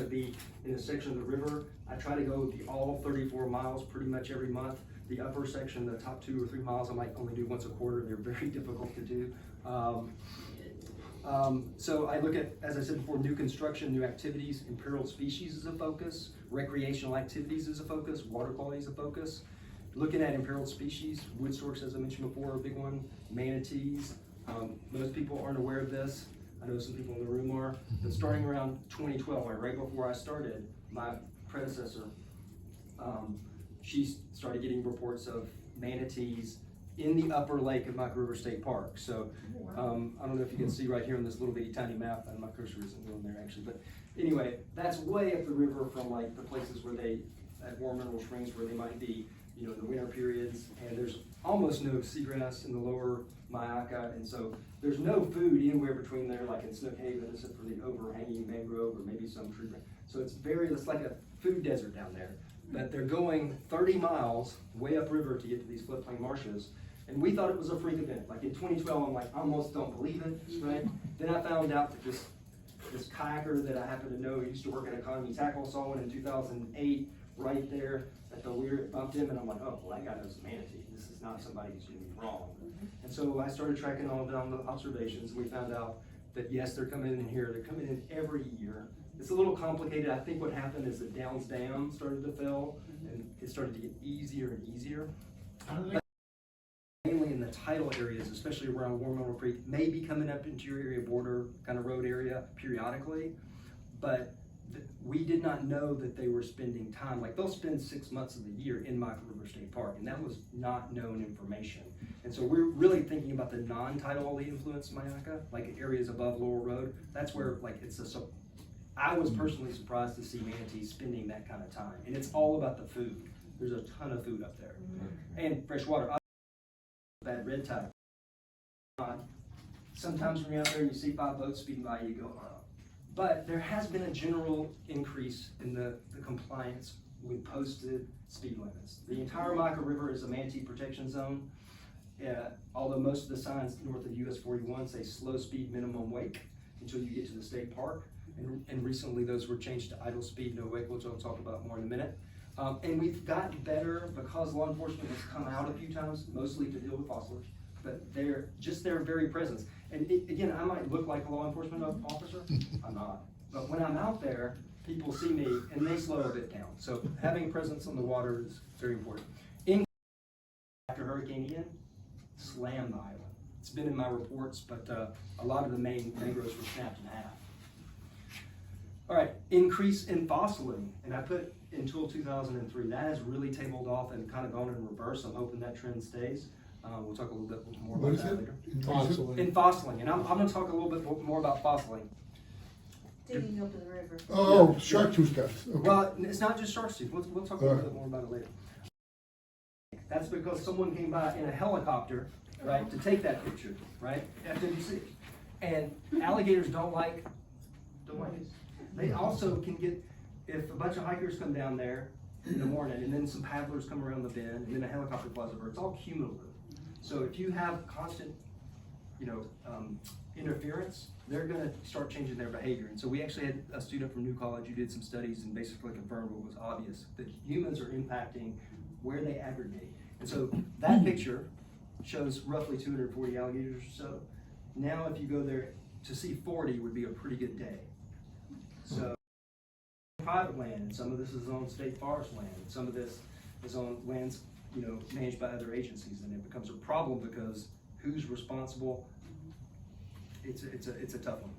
Be in a section of the river. I try to go all 34 miles pretty much every month. The upper section, the top 2 or 3 miles, I might only do once a quarter. They're very difficult to do. So I look at, as I said before, new construction, new activities, imperiled species is a focus, recreational activities is a focus, water quality is a focus. Looking at imperiled species, wood storks, as I mentioned before, a big one, manatees. Most people aren't aware of this. I know some people in the room are, but starting around 2012, right before I started, my predecessor, she started getting reports of manatees in the upper lake of Myakka River State Park. So I don't know if you can see right here on this little bitty tiny map, and my cursor isn't going there actually, but anyway, that's way up the river from like the places where they, at warm mineral springs where they might be, you know, in the winter periods, and there's almost no seagrass in the lower Myakka, and so there's no food anywhere between there, like in Snook Haven, except for the overhanging mangrove or maybe some tree. So it's like a food desert down there. But they're going 30 miles way upriver to get to these floodplain marshes, and we thought it was a freak event. Like in 2012, I'm like, I almost don't believe it, right? Then I found out that this kayaker that I happen to know, he used to work at Economy Tackle, saw one in 2008 right there at the weir, bumped him, and I'm like, oh, well, that guy knows the manatee. This is not somebody who's doing me wrong. And so I started tracking all down the observations, and we found out that yes, they're coming in here. They're coming in every year. It's a little complicated. I think what happened is the Downs Dam started to fill, and it started to get easier and easier. Mainly in the tidal areas, especially around Warm Mineral Creek, maybe coming up into your area border kind of road area periodically, but we did not know that they were spending time, like they'll spend 6 months of the year in Myakka River State Park, and that was not known information. And so we're really thinking about the non-tidally influenced Myakka, like areas above Laurel Road. That's where like I was personally surprised to see manatees spending that kind of time. And it's all about the food. There's a ton of food up there. And fresh water. Bad red tide. Sometimes when you're out there and you see 5 boats speeding by, you go, oh. But there has been a general increase in the compliance with posted speed limits. The entire Myakka River is a manatee protection zone. Although most of the signs north of US 41 say slow speed minimum wake until you get to the state park. And recently those were changed to idle speed, no wake, which I'll talk about more in a minute. And we've gotten better because law enforcement has come out a few times, mostly to deal with fossilers, but their very presence. And again, I might look like a law enforcement officer, I'm not. But when I'm out there, people see me and they slow a bit down. So having a presence on the water is very important. After Hurricane Ian, slammed the island. It's been in my reports, but a lot of the main mangroves were snapped in half. All right, increase in fossiling, and I put until 2003. That has really tabled off and kind of gone in reverse. I'm hoping that trend stays. We'll talk a little bit more about that later. In fossiling, and I'm going to talk a little bit more about fossiling. Digging up in the river. Oh, yeah. Shark tooth guys. Okay. Well, it's not just shark tooth. We'll talk a little bit more about it later. That's because someone came by in a helicopter, right, to take that picture, right, FWC. And alligators don't like it. They also can get, if a bunch of hikers come down there in the morning and then some paddlers come around the bend and then a helicopter flies over, it's all cumulative. So if you have constant, interference, they're going to start changing their behavior. And so we actually had a student from New College who did some studies and basically confirmed what was obvious, that humans are impacting where they aggregate. And so that picture shows roughly 240 alligators or so. Now if you go there, to see 40 would be a pretty good day. So private land, and some of this is on state forest land, and some of this is on lands, managed by other agencies, and it becomes a problem because who's responsible? It's a tough one.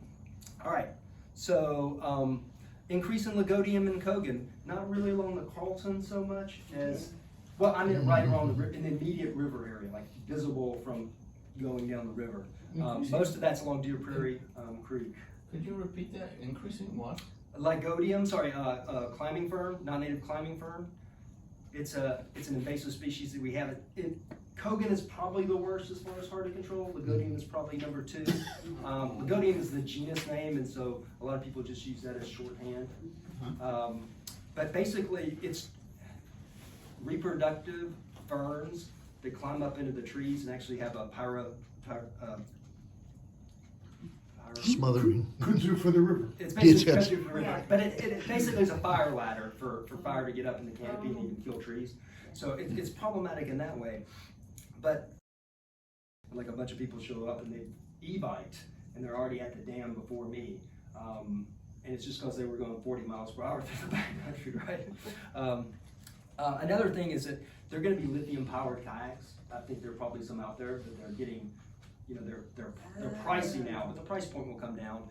All right, so increase in Lagodium and Kogan, not really along the Carlton so much as, well, I mean right along in the immediate river area, like visible from going down the river. Most of that's along Deer Prairie Creek. Could you repeat that? Increasing what? Lagodium, climbing fern, non-native climbing fern. It's an invasive species that we have. Kogan is probably the worst as far as hard to control. Lagodium is probably number 2. Lagodium is the genus name, and so a lot of people just use that as shorthand. But basically, it's reproductive ferns that climb up into the trees and actually have a Smothering. Kudzu for the river. It's basically Yes. country for the river. Yeah. But it basically is a fire ladder for fire to get up in the canopy and even kill trees. So it's problematic in that way. But like a bunch of people show up and they e-biked and they're already at the dam before me. And it's just because they were going 40 miles per hour through the backcountry, right? Another thing is that they're going to be lithium-powered kayaks. I think there are probably some out there, but they're getting, they're pricey now, but the price point will come down.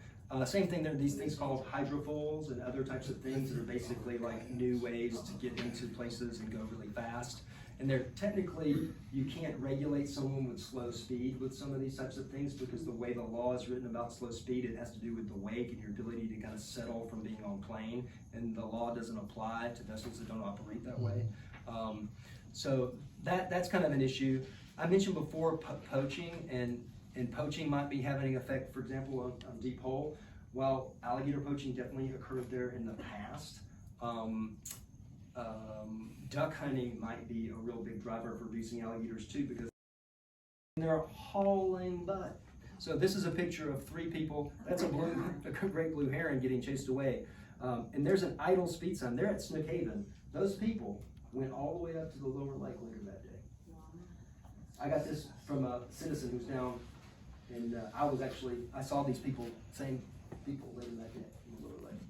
Same thing, there are these things called hydrofoils and other types of things that are basically like new ways to get into places and go really fast. And they're technically, you can't regulate someone with slow speed with some of these types of things because the way the law is written about slow speed, it has to do with the wake and your ability to kind of settle from being on plane. And the law doesn't apply to vessels that don't operate that way. So that's kind of an issue. I mentioned before poaching, and poaching might be having an effect, for example, on Deep Hole. While alligator poaching definitely occurred there in the past, duck hunting might be a real big driver for reducing alligators too, because they're hauling butt. So this is a picture of 3 people. That's a great blue heron getting chased away. And there's an idle speed sign. They're at Snook Haven. Those people went all the way up to the lower lake later that day. I got this from a citizen who's down, and I saw these people, same people later that day in the lower lake.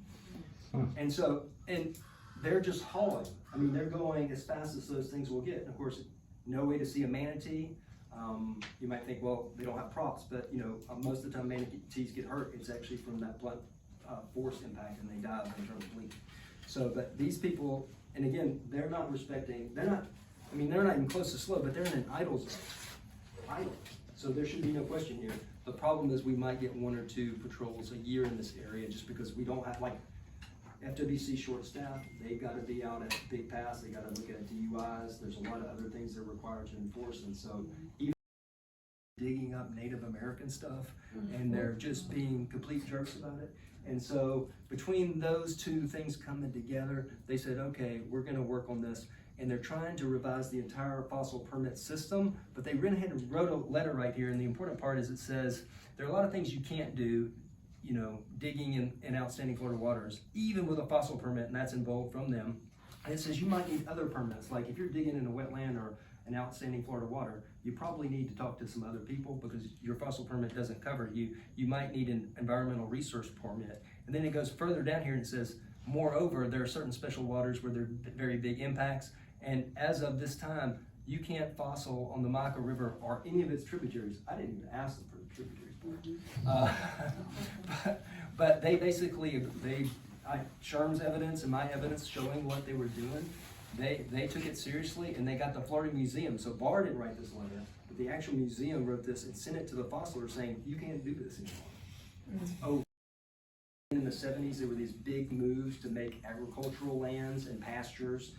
And they're just hauling. I mean, they're going as fast as those things will get. And of course, no way to see a manatee. You might think, well, they don't have props, but most of the time manatees get hurt. It's actually from that blunt force impact, and they die of internal bleeding. So, but these people, and again, they're not even close to slow, but they're in an idle zone. Idle. So there should be no question here. The problem is we might get 1 or 2 patrols a year in this area just because we don't have, like, FWC short staff, they've got to be out at Big Pass, they got to look at DUIs, there's a lot of other things they're required to enforce, and so even digging up Native American stuff, and they're just being complete jerks about it. And so between those 2 things coming together, they said, okay, we're going to work on this. And they're trying to revise the entire fossil permit system, but they went ahead and wrote a letter right here, and the important part is it says there are a lot of things you can't do, digging in outstanding Florida waters, even with a fossil permit, and that's in bold from them. And it says you might need other permits, like if you're digging in a wetland or an outstanding Florida water, you probably need to talk to some other people because your fossil permit doesn't cover you. You might need an environmental resource permit. And then it goes further down here and it says, moreover, there are certain special waters where there are very big impacts. And as of this time, you can't fossil on the Myakka River or any of its tributaries. I didn't even ask them for the tributaries. But they basically, Sherm's evidence and my evidence showing what they were doing, they took it seriously, and they got the Florida Museum. So Barr didn't write this letter, but the actual museum wrote this and sent it to the fossiler saying, you can't do this anymore. It's over. In the 70s, there were these big moves to make agricultural lands and pastures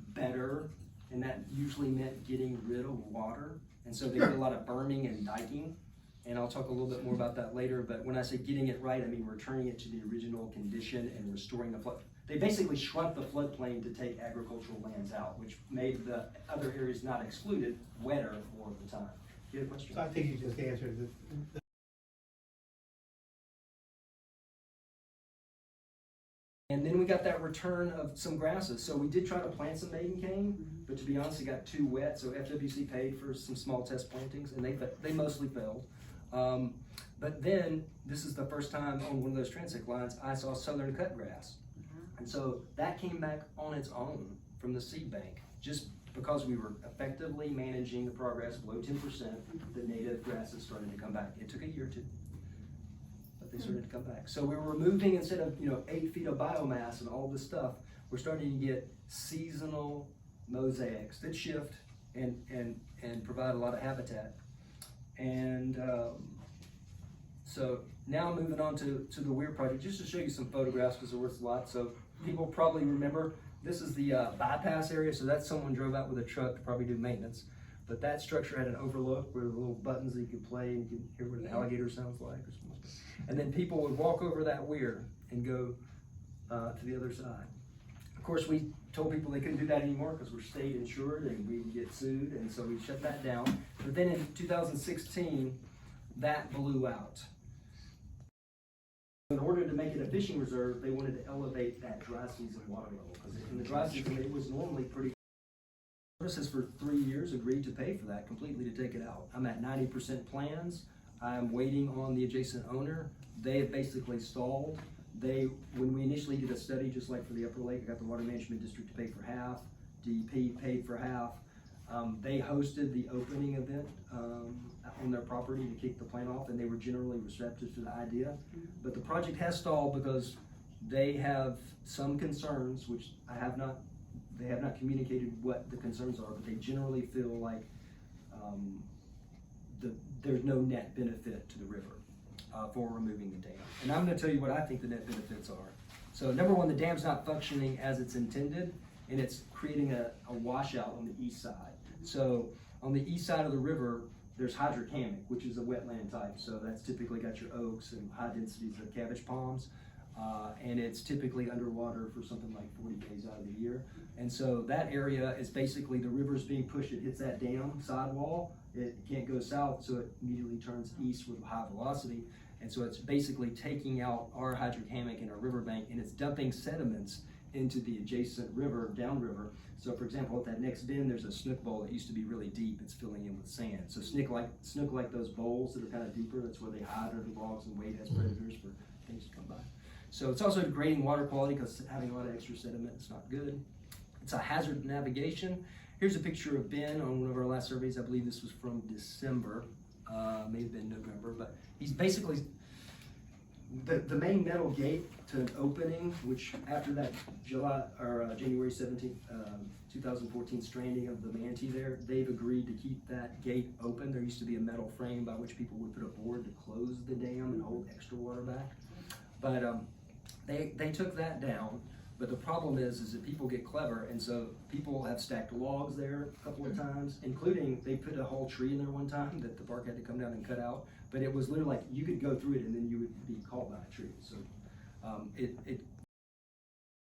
better, and that usually meant getting rid of water. And so they did a lot of berming and diking, and I'll talk a little bit more about that later. But when I say getting it right, I mean returning it to the original condition and restoring the flood. They basically shrunk the floodplain to take agricultural lands out, which made the other areas not excluded wetter more of the time. You have a question? So I think you just answered the And then we got that return of some grasses. So we did try to plant some maiden cane, but to be honest, it got too wet. So FWC paid for some small test plantings, and they mostly failed. But then this is the first time on one of those transect lines I saw southern cutgrass, and so that came back on its own from the seed bank, just because we were effectively managing the progress below 10%. The native grasses started to come back. It took a year or 2. They started to come back. So we were removing, instead of 8 feet of biomass and all this stuff, we're starting to get seasonal mosaics that shift and provide a lot of habitat. And so now moving on to the Weir project, just to show you some photographs because they're worth a lot. So people probably remember this is the bypass area. So that's someone drove out with a truck to probably do maintenance. But that structure had an overlook where the little buttons that you could play and you could hear what an alligator sounds like or something. And then people would walk over that weir and go to the other side. Of course, we told people they couldn't do that anymore because we're state insured and we would get sued, and so we shut that down. But then in 2016, that blew out. order to make it a fishing reserve, they wanted to elevate that dry season water level, because in the dry season, it was normally pretty. Services for 3 years agreed to pay for that completely to take it out. I'm at 90% plans. I'm waiting on the adjacent owner. They have basically stalled. When we initially did a study, just like for the Upper Lake, I got the Water Management District to pay for half, DEP paid for half. They hosted the opening event on their property to kick the plant off, and they were generally receptive to the idea. But the project has stalled because they have some concerns, which they have not communicated what the concerns are, but they generally feel like there's no net benefit to the river for removing the dam. And I'm gonna tell you what I think the net benefits are. So number one, the dam's not functioning as it's intended, and it's creating a washout on the east side. So on the east side of the river, there's hydric hammock, which is a wetland type. So that's typically got your oaks and high densities of cabbage palms. And it's typically underwater for something like 40 days out of the year. And so that area is basically the river's being pushed, it hits that dam sidewall, it can't go south, so it immediately turns east with high velocity. And so it's basically taking out our hydric hammock and our riverbank, and it's dumping sediments into the adjacent river, downriver. So for example, at that next bend, there's a snook bowl that used to be really deep, it's filling in with sand. So snook like those bowls that are kind of deeper, that's where they hide under logs and wait as predators for things to come by. So it's also degrading water quality because having a lot of extra sediment is not good. It's a hazard navigation. Here's a picture of Ben on one of our last surveys. I believe this was from December, may have been November, but he's basically, the main metal gate to an opening, which after that January 17th, 2014 stranding of the manatee there, they've agreed to keep that gate open. There used to be a metal frame by which people would put a board to close the dam and hold extra water back. But they took that down, but the problem is that people get clever, and so people have stacked logs there a couple of times, including they put a whole tree in there one time that the park had to come down and cut out, but it was literally like you could go through it and then you would be caught by a tree. So it